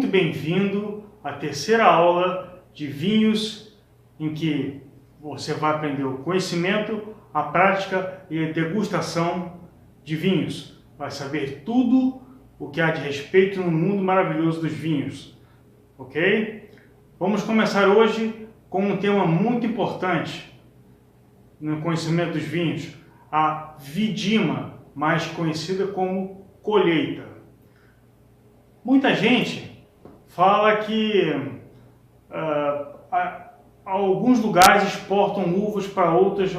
bem-vindo à terceira aula de vinhos, em que você vai aprender o conhecimento, a prática e a degustação de vinhos. Vai saber tudo o que há de respeito no mundo maravilhoso dos vinhos, ok? Vamos começar hoje com um tema muito importante no conhecimento dos vinhos, a vidima, mais conhecida como colheita. Muita gente fala que alguns lugares exportam uvas para outros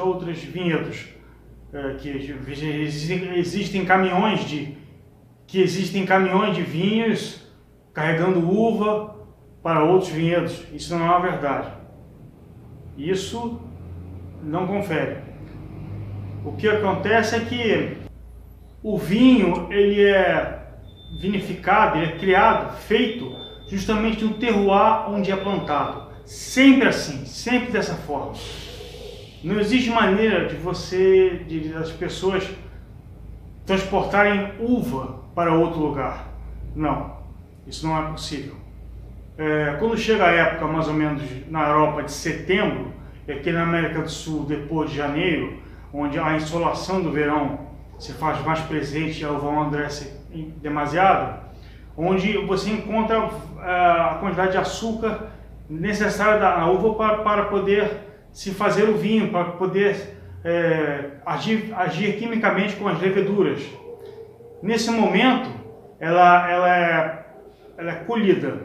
vinhedos, que existem caminhões de vinhos carregando uva para outros vinhedos. Isso não é uma verdade. Isso não confere. O que acontece é que o vinho ele é vinificado, ele é criado, feito justamente no terroir onde é plantado. Sempre assim, sempre dessa forma. Não existe maneira de as pessoas transportarem uva para outro lugar. Não, isso não é possível. Quando chega a época, mais ou menos na Europa, de setembro, e aqui na América do Sul, depois de janeiro, onde a insolação do verão se faz mais presente e a uva amadurece demasiado, onde você encontra a quantidade de açúcar necessária da uva para poder se fazer o vinho, para poder agir quimicamente com as leveduras. Nesse momento, ela é colhida,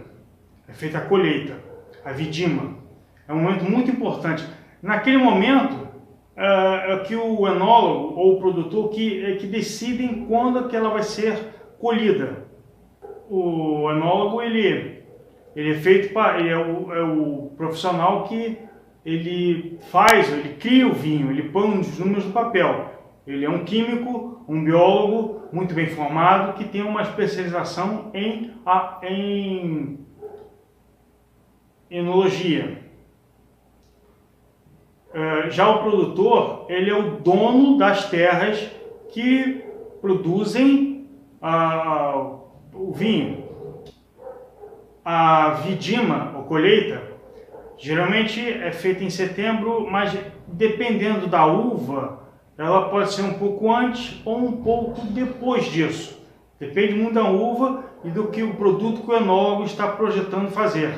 é feita a colheita, a vidima. É um momento muito importante. Naquele momento, é que o enólogo ou o produtor que decidem quando que ela vai ser colhida. O enólogo ele é feito para, ele é o profissional que ele cria o vinho, ele põe os números no papel. Ele é um químico, um biólogo muito bem formado que tem uma especialização em enologia. Já o produtor, ele é o dono das terras que produzem o vinho. A vidima, ou colheita, geralmente é feita em setembro, mas dependendo da uva, ela pode ser um pouco antes ou um pouco depois disso. Depende muito da uva e do que o produto que o enólogo está projetando fazer.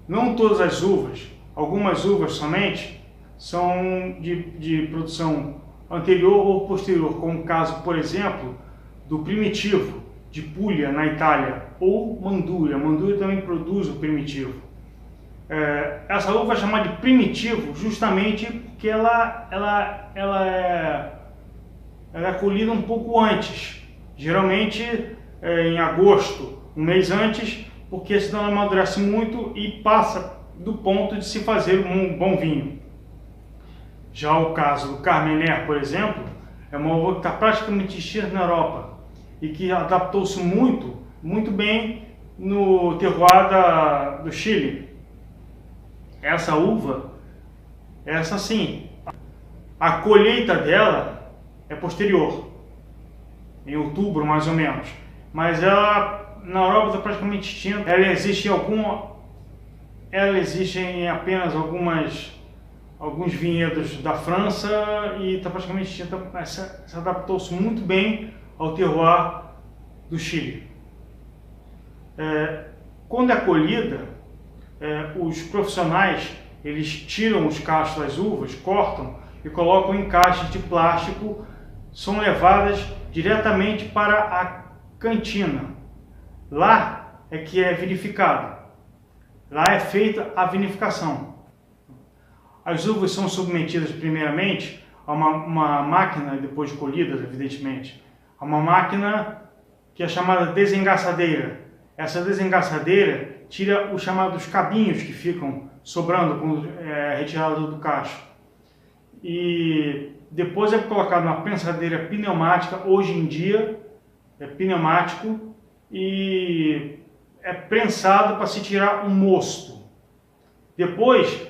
Não todas as uvas, algumas uvas somente, são de produção anterior ou posterior, como o caso, por exemplo, do Primitivo, de Puglia, na Itália, ou Manduria. Manduria também produz o Primitivo. Essa uva é chamada de Primitivo justamente porque ela é colhida um pouco antes, geralmente em agosto, um mês antes, porque senão ela amadurece muito e passa do ponto de se fazer um bom vinho. Já o caso do Carmenère, por exemplo, é uma uva que está praticamente extinta na Europa e que adaptou-se muito bem no terroir do Chile. Essa uva, essa sim, a colheita dela é posterior, em outubro mais ou menos, mas ela na Europa está praticamente extinta. Ela existe em apenas alguns vinhedos da França e está praticamente extinta. Se adaptou-se muito bem ao terroir do Chile. Quando é colhida, os profissionais eles tiram os cachos das uvas, cortam e colocam em caixas de plástico, são levadas diretamente para a cantina. Lá é que é vinificado. Lá é feita a vinificação. As uvas são submetidas primeiramente a uma máquina, depois de colhidas, evidentemente, a uma máquina que é chamada desengaçadeira. Essa desengaçadeira tira os chamados cabinhos que ficam sobrando quando é retirado do cacho. E depois é colocado numa prensadeira pneumática. Hoje em dia é pneumático e é prensado para se tirar o mosto. Depois,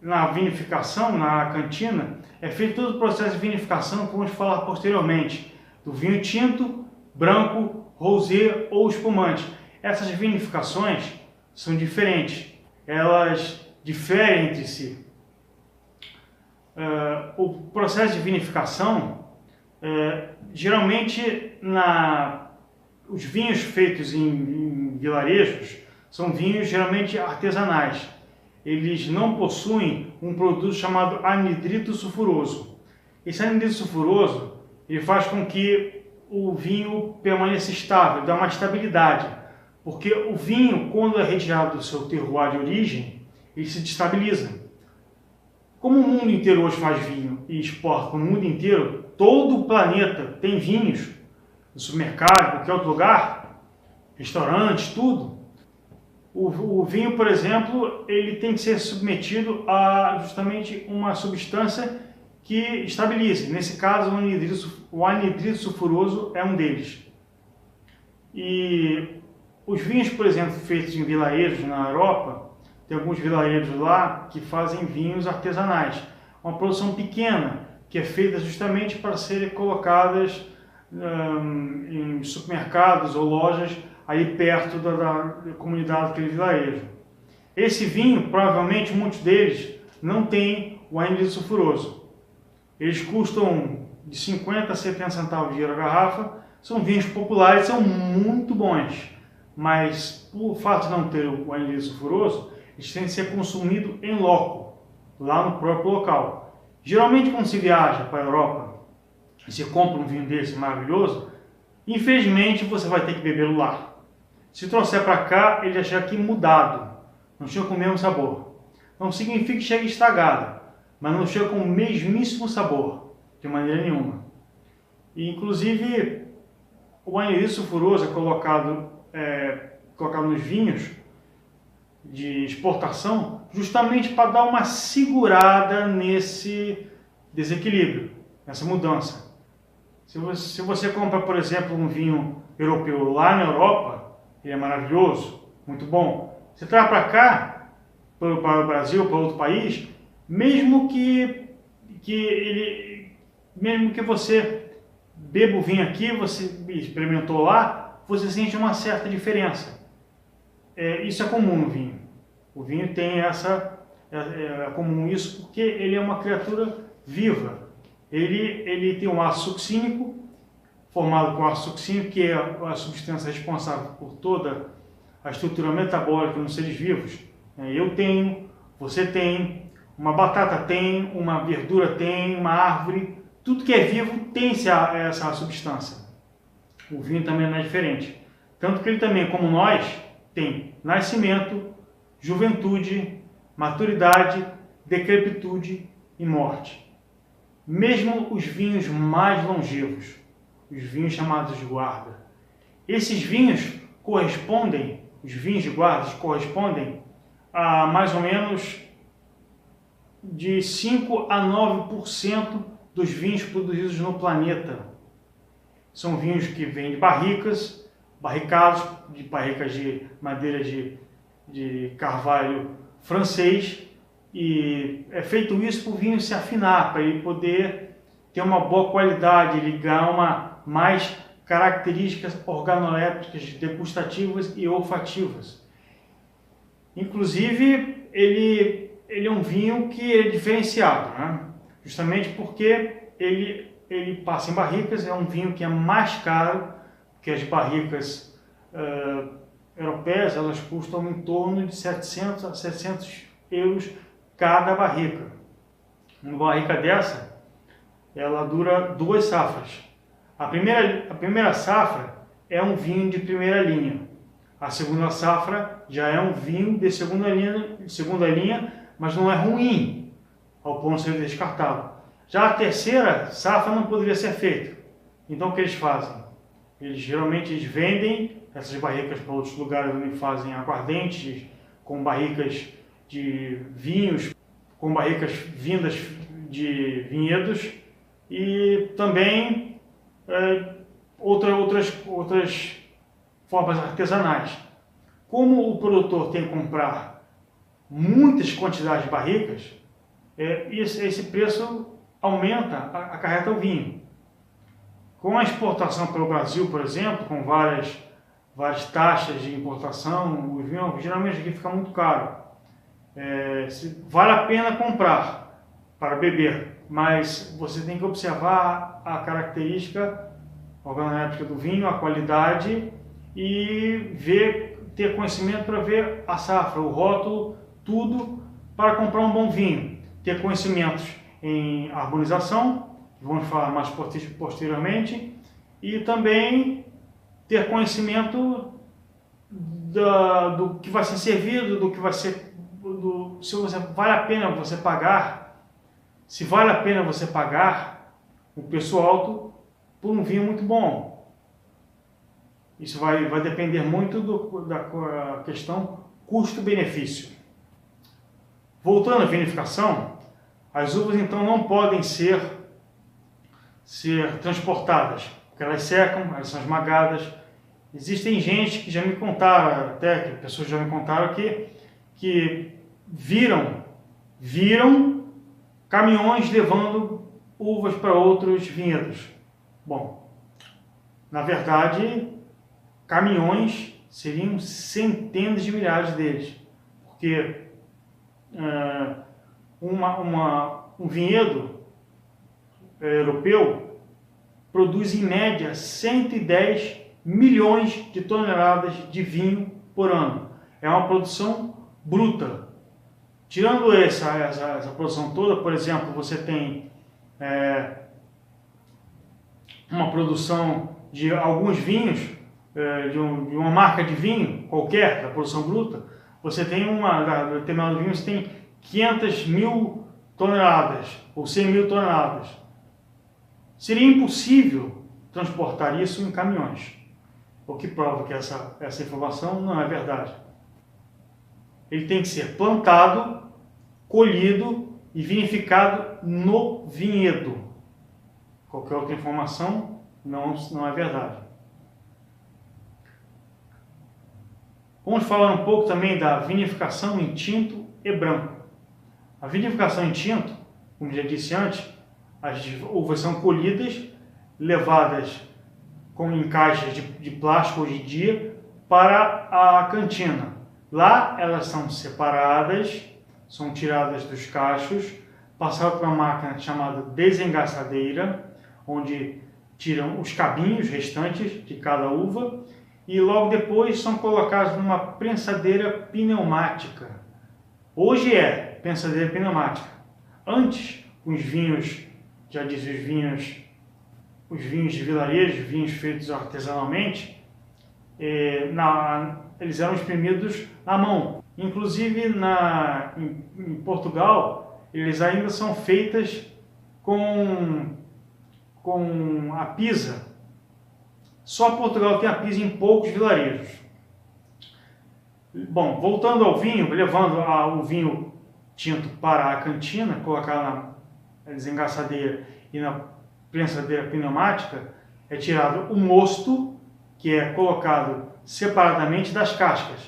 na vinificação, na cantina, é feito todo o processo de vinificação, como vamos falar posteriormente, do vinho tinto, branco, rosé ou espumante. Essas vinificações são diferentes, elas diferem entre si. O processo de vinificação, geralmente os vinhos feitos em vilarejos são vinhos geralmente artesanais. Eles não possuem um produto chamado anidrito sulfuroso. Esse anidrito sulfuroso ele faz com que o vinho permaneça estável, dá uma estabilidade. Porque o vinho, quando é retirado do seu terroir de origem, ele se destabiliza. Como o mundo inteiro hoje faz vinho e exporta no mundo inteiro, todo o planeta tem vinhos, no supermercado, em qualquer outro lugar, restaurantes, tudo. O vinho, por exemplo, ele tem que ser submetido a justamente uma substância que estabilize. Nesse caso, o anidrito sulfuroso é um deles. E os vinhos, por exemplo, feitos em vilarejos na Europa, tem alguns vilarejos lá que fazem vinhos artesanais. Uma produção pequena, que é feita justamente para serem colocadas em supermercados ou lojas aí perto da comunidade daquele vilarejo. Esse vinho, provavelmente, muitos deles não tem o anidrito sulfuroso. Eles custam de 50 a 70 centavos de euro a garrafa, são vinhos populares, são muito bons, mas por fato de não ter o anidrito sulfuroso, eles têm que ser consumidos em loco, lá no próprio local. Geralmente, quando se viaja para a Europa e você compra um vinho desse maravilhoso, infelizmente você vai ter que bebê-lo lá. Se trouxer para cá, ele já chega aqui mudado, não chega com o mesmo sabor. Não significa que chegue estragado, mas não chega com o mesmíssimo sabor, de maneira nenhuma. E, inclusive, o anidrito sulfuroso é colocado nos vinhos de exportação justamente para dar uma segurada nesse desequilíbrio, nessa mudança. Se você compra, por exemplo, um vinho europeu lá na Europa, ele é maravilhoso, muito bom. Você traz para cá, para o Brasil, para outro país, mesmo que você beba o vinho aqui, você experimentou lá, você sente uma certa diferença. Isso é comum no vinho. O vinho tem é comum isso porque ele é uma criatura viva. Ele tem um ácido succínico, formado com ácido succínico, que é a substância responsável por toda a estrutura metabólica nos seres vivos. Eu tenho, você tem, uma batata tem, uma verdura tem, uma árvore, tudo que é vivo tem essa substância. O vinho também não é diferente. Tanto que ele também, como nós, tem nascimento, juventude, maturidade, decrepitude e morte. Mesmo os vinhos mais longevos, os vinhos chamados de guarda. Esses vinhos correspondem, os vinhos de guarda correspondem a mais ou menos de 5 a 9% dos vinhos produzidos no planeta. São vinhos que vêm de barricas, barricas de madeira de carvalho francês, e é feito isso para o vinho se afinar, para ele poder ter uma boa qualidade, ele ganhar mais características organolépticas, degustativas e olfativas. Inclusive, ele é um vinho que é diferenciado, né? Justamente porque ele passa em barricas, é um vinho que é mais caro, porque as barricas europeias, elas custam em torno de 700 a 700 euros cada barrica. Uma barrica dessa, ela dura 2 safras. A primeira safra é um vinho de primeira linha. A segunda safra já é um vinho de segunda linha, mas não é ruim, ao ponto de ser descartado. Já a terceira safra não poderia ser feita. Então o que eles fazem? Geralmente eles vendem essas barricas para outros lugares onde fazem aguardentes, com barricas de vinhos, com barricas vindas de vinhedos e também outras formas artesanais. Como o produtor tem que comprar muitas quantidades de barricas, esse preço aumenta, acarreta o vinho. Com a exportação para o Brasil, por exemplo, com várias várias taxas de importação, o vinho geralmente aqui fica muito caro. Vale a pena comprar para beber, mas você tem que observar a característica organoléptica do vinho, a qualidade e ter conhecimento para ver a safra, o rótulo, tudo para comprar um bom vinho. Ter conhecimentos em arborização, que vamos falar mais posteriormente, e também ter conhecimento do que vai ser servido, do que vai ser, se vale a pena você pagar, se vale a pena você pagar um preço alto por um vinho muito bom. Isso vai depender muito da questão custo-benefício. Voltando à vinificação, as uvas então não podem ser transportadas, porque elas secam, elas são esmagadas. Existem gente que já me contaram, até que pessoas já me contaram que viram caminhões levando uvas para outros vinhedos. Bom, na verdade, caminhões seriam centenas de milhares deles, porque um vinhedo europeu produz em média 110 milhões de toneladas de vinho por ano. É uma produção bruta. Tirando essa produção toda, por exemplo, você tem uma produção de alguns vinhos, de uma marca de vinho qualquer, da produção bruta, você tem determinado vinho, você tem 500 mil toneladas ou 100 mil toneladas. Seria impossível transportar isso em caminhões, o que prova que essa informação não é verdade. Ele tem que ser plantado, colhido e vinificado no vinhedo. Qualquer outra informação não é verdade. Vamos falar um pouco também da vinificação em tinto e branco. A vinificação em tinto, como já disse antes, as uvas são colhidas, levadas em caixas de plástico hoje em dia para a cantina. Lá elas são separadas, são tiradas dos cachos, passadas por uma máquina chamada desengaçadeira, onde tiram os cabinhos restantes de cada uva e logo depois são colocadas numa prensadeira pneumática. Hoje é prensadeira pneumática. Antes, os vinhos, já disse, os vinhos de vilarejo, vinhos feitos artesanalmente, eles eram espremidos à mão. Inclusive em Portugal, eles ainda são feitas com a pisa. Só Portugal tem a pisa em poucos vilarejos. Bom, voltando ao vinho, levando o vinho tinto para a cantina, colocar na desengaçadeira e na prensadeira pneumática, é tirado o mosto, que é colocado separadamente das cascas.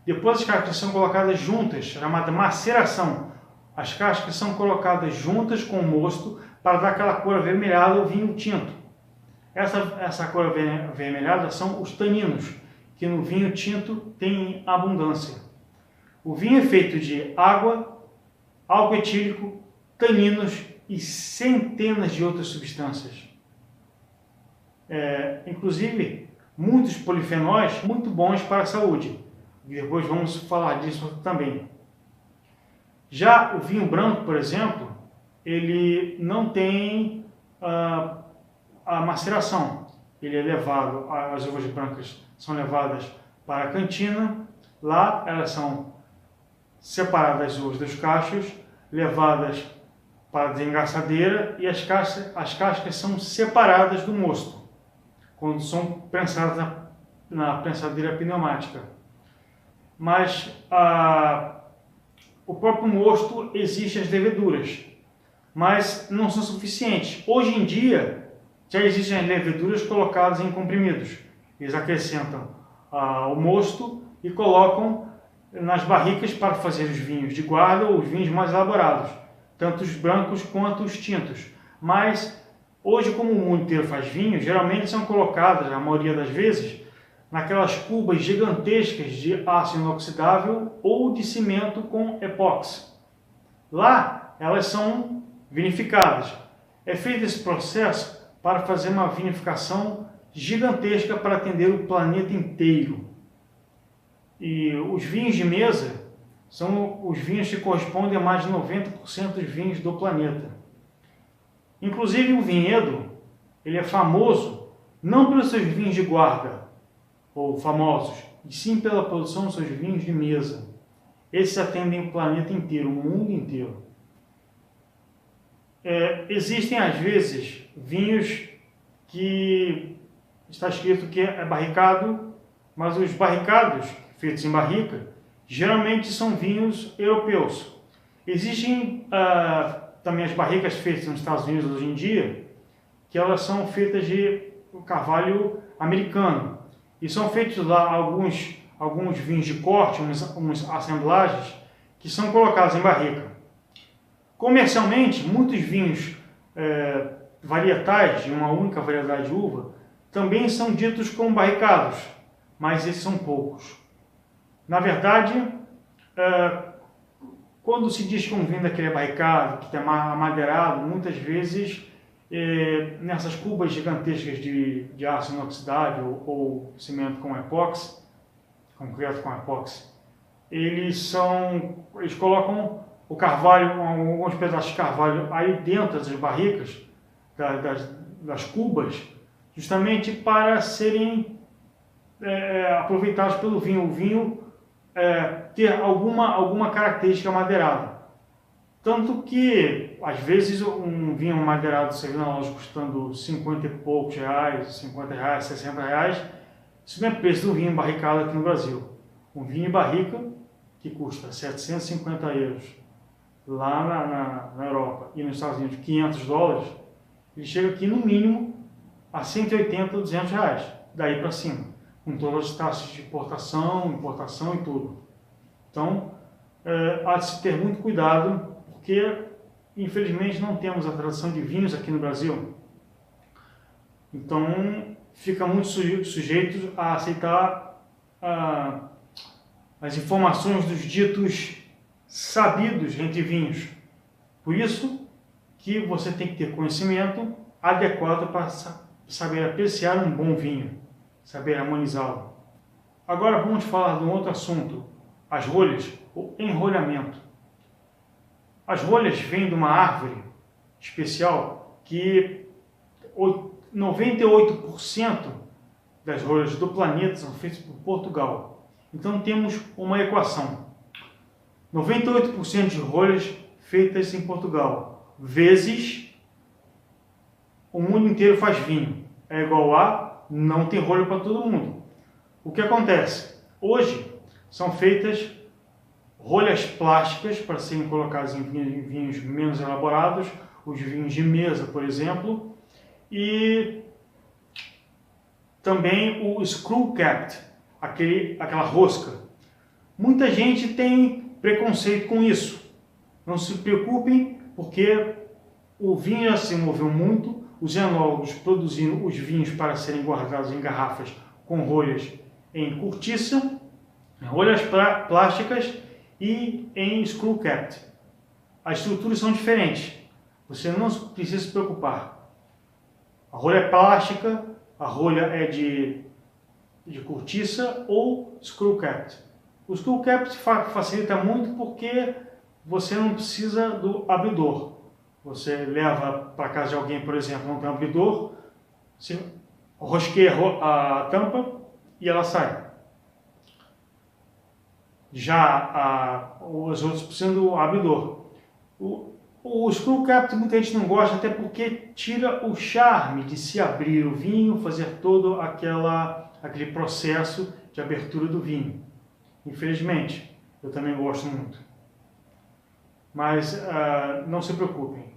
Depois as cascas são colocadas juntas, chamada maceração. As cascas são colocadas juntas com o mosto para dar aquela cor avermelhada ao vinho tinto. Essa cor avermelhada são os taninos, que no vinho tinto tem abundância. O vinho é feito de água, álcool etílico, taninos e centenas de outras substâncias. Inclusive, muitos polifenóis muito bons para a saúde. Depois vamos falar disso também. Já o vinho branco, por exemplo, ele não tem a maceração. Ele é levado, as uvas brancas são levadas para a cantina. Lá elas são separadas das uvas dos cachos, levadas para a desengaçadeira e as cascas são separadas do mosto, quando são prensadas na prensadeira pneumática. Mas o próprio mosto existe as leveduras, mas não são suficientes. Hoje em dia já existem as leveduras colocadas em comprimidos. Eles acrescentam o mosto e colocam nas barricas para fazer os vinhos de guarda ou os vinhos mais elaborados, tanto os brancos quanto os tintos. Mas hoje, como o mundo inteiro faz vinho, geralmente são colocadas, a maioria das vezes, naquelas cubas gigantescas de aço inoxidável ou de cimento com epóxi. Lá, elas são vinificadas. É feito esse processo para fazer uma vinificação gigantesca para atender o planeta inteiro. E os vinhos de mesa são os vinhos que correspondem a mais de 90% dos vinhos do planeta. Inclusive o vinhedo, ele é famoso não pelos seus vinhos de guarda, ou famosos, e sim pela produção dos seus vinhos de mesa. Esses atendem o planeta inteiro, o mundo inteiro. Existem às vezes vinhos que está escrito que é barricado, mas os barricados feitos em barrica geralmente são vinhos europeus. Existem também as barricas feitas nos Estados Unidos hoje em dia, que elas são feitas de carvalho americano. E são feitos lá alguns vinhos de corte, umas assemblagens, que são colocados em barrica. Comercialmente, muitos vinhos varietais, de uma única variedade de uva, também são ditos como barricados, mas esses são poucos. Na verdade, quando se diz que um vinho daquele é barricado, que é amadeirado, muitas vezes nessas cubas gigantescas de aço inoxidável ou cimento com epóxi, concreto com epóxi, eles colocam o carvalho, alguns pedaços de carvalho aí dentro das barricas, das cubas, justamente para serem aproveitados pelo vinho. O vinho ter alguma característica madeirada. Tanto que, às vezes, um vinho madeirado você vê na loja custando 50 e poucos reais, 50 reais, 60 reais, isso não é preço do vinho barricado aqui no Brasil. Um vinho em barrica, que custa 750 euros, lá na Europa e nos Estados Unidos, 500 dólares, ele chega aqui no mínimo a 180, 200 reais, daí para cima, com todas as taxas de importação e tudo. Então, há de se ter muito cuidado, porque infelizmente não temos a tradição de vinhos aqui no Brasil. Então, fica muito sujeito a aceitar as informações dos ditos sabidos entre vinhos. Por isso que você tem que ter conhecimento adequado para saber apreciar um bom vinho, saber harmonizá-lo. Agora vamos falar de um outro assunto, as rolhas, o enrolhamento. As rolhas vêm de uma árvore especial que 98% das rolhas do planeta são feitas por Portugal. Então temos uma equação. 98% de rolhas feitas em Portugal, vezes o mundo inteiro faz vinho. É igual a não tem rolha para todo mundo. O que acontece? Hoje são feitas rolhas plásticas para serem colocadas em vinhos menos elaborados, os vinhos de mesa, por exemplo, e também o screw capped, aquela rosca. Muita gente tem preconceito com isso. Não se preocupem, porque o vinho já se moveu muito, os enólogos produzindo os vinhos para serem guardados em garrafas com rolhas em cortiça, rolhas plásticas e em screw capped. As estruturas são diferentes, você não precisa se preocupar. A rolha é plástica, a rolha é de cortiça ou screw capped. O screw capped facilita muito porque você não precisa do abridor. Você leva para casa de alguém, por exemplo, não tem abridor, você rosqueia a tampa e ela sai. Já os outros precisam do abridor. O screw capped muita gente não gosta, até porque tira o charme de se abrir o vinho, fazer todo aquele processo de abertura do vinho. Infelizmente, eu também gosto muito. Mas não se preocupem.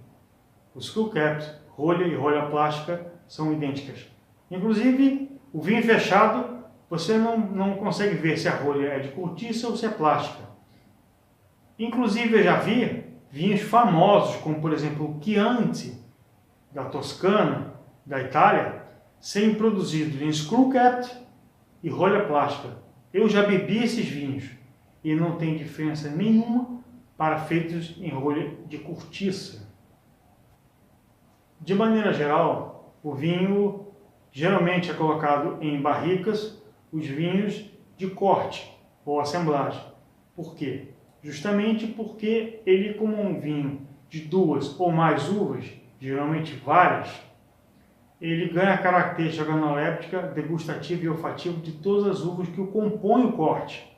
O screw capped, rolha e rolha plástica são idênticas. Inclusive, o vinho fechado, você não consegue ver se a rolha é de cortiça ou se é plástica. Inclusive, eu já vi vinhos famosos, como por exemplo o Chianti, da Toscana, da Itália, serem produzidos em screw capped e rolha plástica. Eu já bebi esses vinhos e não tem diferença nenhuma para feitos em rolha de cortiça. De maneira geral, o vinho geralmente é colocado em barricas, os vinhos de corte ou assemblagem. Por quê? Justamente porque ele, como um vinho de 2 ou mais uvas, geralmente várias, ele ganha a característica organoléptica, degustativa e olfativa de todas as uvas que o compõem o corte.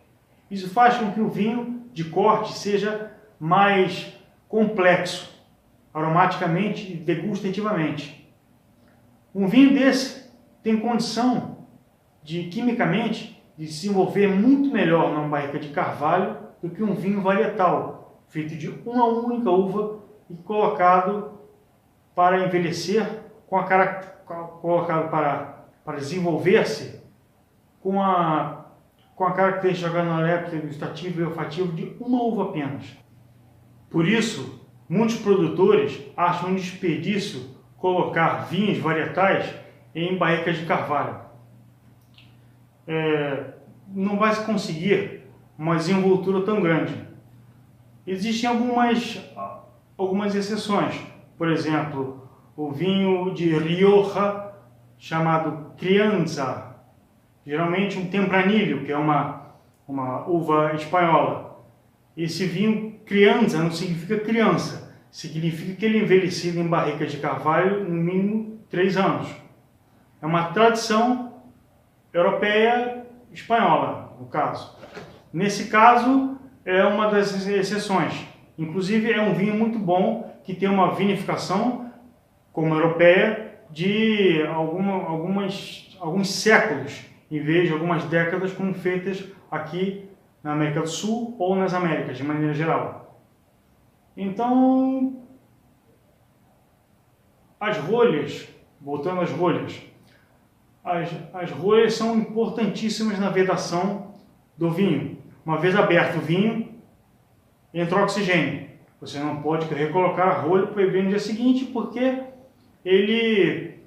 Isso faz com que o vinho de corte seja mais complexo, aromaticamente e degustativamente. Um vinho desse tem condição de, quimicamente, de se desenvolver muito melhor numa barrica de carvalho do que um vinho varietal, feito de uma única uva e colocado para envelhecer, colocado para desenvolver-se com a característica organoléptica, degustativa e olfativa de uma uva apenas. Por isso, muitos produtores acham um desperdício colocar vinhos varietais em barricas de carvalho. Não vai se conseguir uma desenvoltura tão grande. Existem algumas exceções. Por exemplo, o vinho de Rioja, chamado Crianza, geralmente um Tempranillo, que é uma uva espanhola. Esse vinho Crianza não significa criança, significa que ele é envelhecido em barricas de carvalho no mínimo 3 anos. É uma tradição europeia espanhola, no caso. Nesse caso, é uma das exceções. Inclusive, é um vinho muito bom, que tem uma vinificação, como europeia, de alguns séculos, em vez de algumas décadas, como feitas aqui na América do Sul ou nas Américas, de maneira geral. Então, as rolhas, voltando às rolhas, as rolhas são importantíssimas na vedação do vinho. Uma vez aberto o vinho, entra o oxigênio. Você não pode recolocar a rolha para beber no dia seguinte, porque ele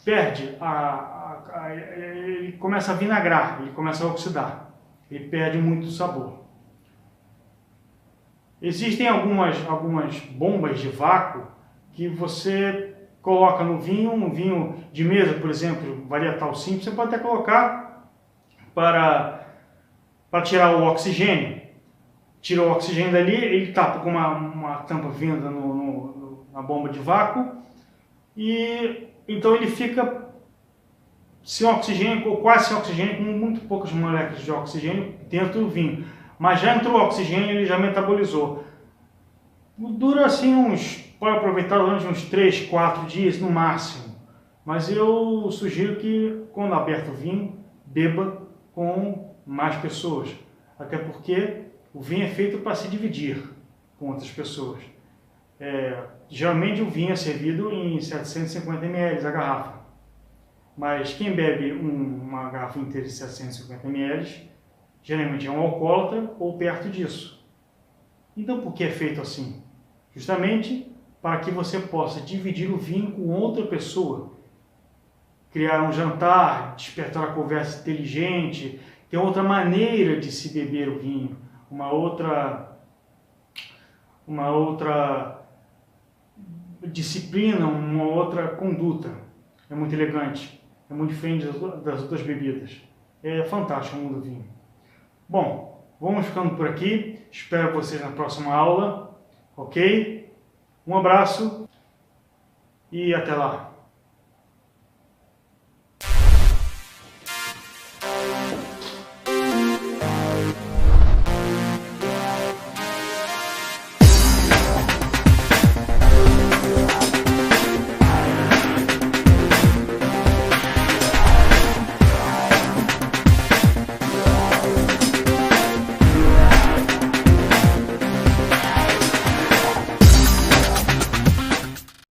perde, ele começa a vinagrar, ele começa a oxidar, ele perde muito sabor. Existem algumas bombas de vácuo que você coloca no vinho, um vinho de mesa, por exemplo, varietal simples, você pode até colocar para tirar o oxigênio. Tira o oxigênio dali, ele tapa com uma tampa vinda na bomba de vácuo, e então ele fica sem oxigênio, ou quase sem oxigênio, com muito poucas moléculas de oxigênio dentro do vinho. Mas já entrou o oxigênio, ele já metabolizou. Dura assim pode aproveitar durante uns 3, 4 dias no máximo. Mas eu sugiro que, quando aberto o vinho, beba com mais pessoas. Até porque o vinho é feito para se dividir com outras pessoas. Geralmente o vinho é servido em 750 ml a garrafa. Mas quem bebe uma garrafa inteira de 750 ml, geralmente é um alcoólatra ou perto disso. Então por que é feito assim? Justamente para que você possa dividir o vinho com outra pessoa. Criar um jantar, despertar uma conversa inteligente, ter outra maneira de se beber o vinho, uma outra disciplina, uma outra conduta. É muito elegante, é muito diferente das outras bebidas. É fantástico o mundo do vinho. Bom, vamos ficando por aqui. Espero vocês na próxima aula, ok? Um abraço e até lá.